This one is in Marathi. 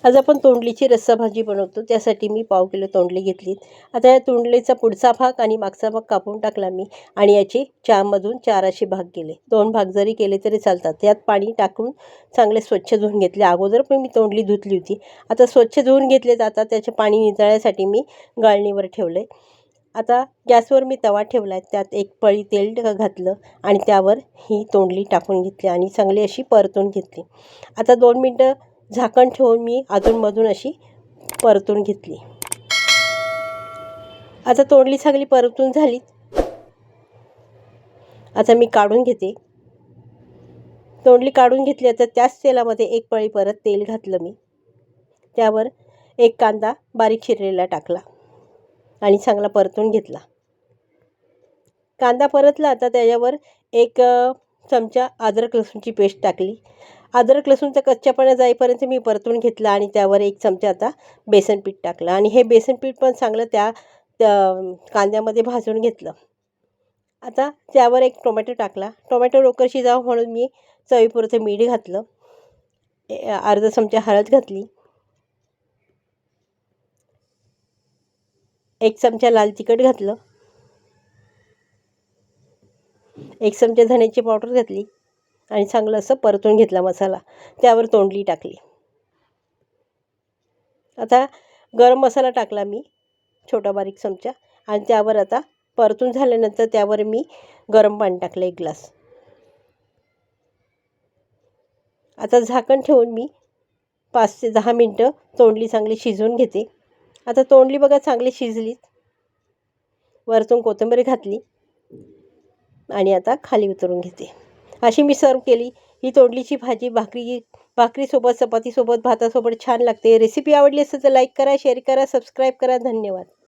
आज आपण तोंडलीची रस्सा भाजी बनवतो. त्यासाठी मी पाव किलो तोंडली घेतलीत. आता या तोंडलीचा पुढचा भाग आणि मागचा भाग कापून टाकला मी आणि याचे चारमधून 4 असे भाग केले. 2 भाग जरी केले तरी चालतात. यात पाणी टाकून चांगले स्वच्छ धुवून घेतले. अगोदर पण मी तोंडली धुतली होती. आता स्वच्छ धुवून घेतलेत. आता त्याचे पाणी निथळण्यासाठी मी गाळणीवर ठेवले. आता गॅसवर मी तवा ठेवला आहे. त्यात एक पळी तेल घातलं आणि त्यावर ही तोंडली टाकून घेतली आणि चांगली अशी परतून घेतली. आता 2 मिनटं झाकण ठेवून मी अधूनमधून अशी परतून घेतली. आता तोंडली चांगली परतून झाली. आता मी काढून घेते. तोंडली काढून घेतली. आता त्याच तेलामध्ये एक पळी परत तेल घातलं मी. त्यावर एक कांदा बारीक चिरलेला टाकला आणि चांगला परतून घेतला. कांदा परतला. आता त्याच्यावर एक चमचा अद्रक लसूणची पेस्ट टाकली. अद्रक लसूणचा कच्चापणा जाईपर्यंत मी परतून घेतला आणि त्यावर एक चमचा आता बेसन पीठ टाकलं आणि हे बेसन पीठ पण चांगलं त्या कांद्यामध्ये भाजून घेतलं. आता त्यावर एक टोमॅटो टाकला. टोमॅटो लवकर शिजावं म्हणून मी चवीपुरतं मीठ घातलं. अर्धा चमचा हळद घातली. 1 चमचा लाल तिखट घातलं. 1 चमचा धण्याची पावडर घातली आणि चांगलं असं परतून घेतला मसाला. त्यावर तोंडली टाकली. आता गरम मसाला टाकला मी छोटा बारीक चमचा आणि त्यावर आता परतून झाल्यानंतर त्यावर मी गरम पाणी टाकलं 1 ग्लास. आता झाकण ठेवून मी 5 ते 10 मिनटं तोंडली चांगली शिजवून घेते. आता तोंडली बघा चांगली शिजली. वरतून कोथिंबीर घातली आणि आता खाली उतरून घेते. अशी मी सर्व केली. ही तोंडलीची भाजी भाकरीसोबत, चपातीसोबत, भातासोबत छान लागते. रेसिपी आवडली असेल तर लाईक करा, शेअर करा, सबस्क्राईब करा. धन्यवाद.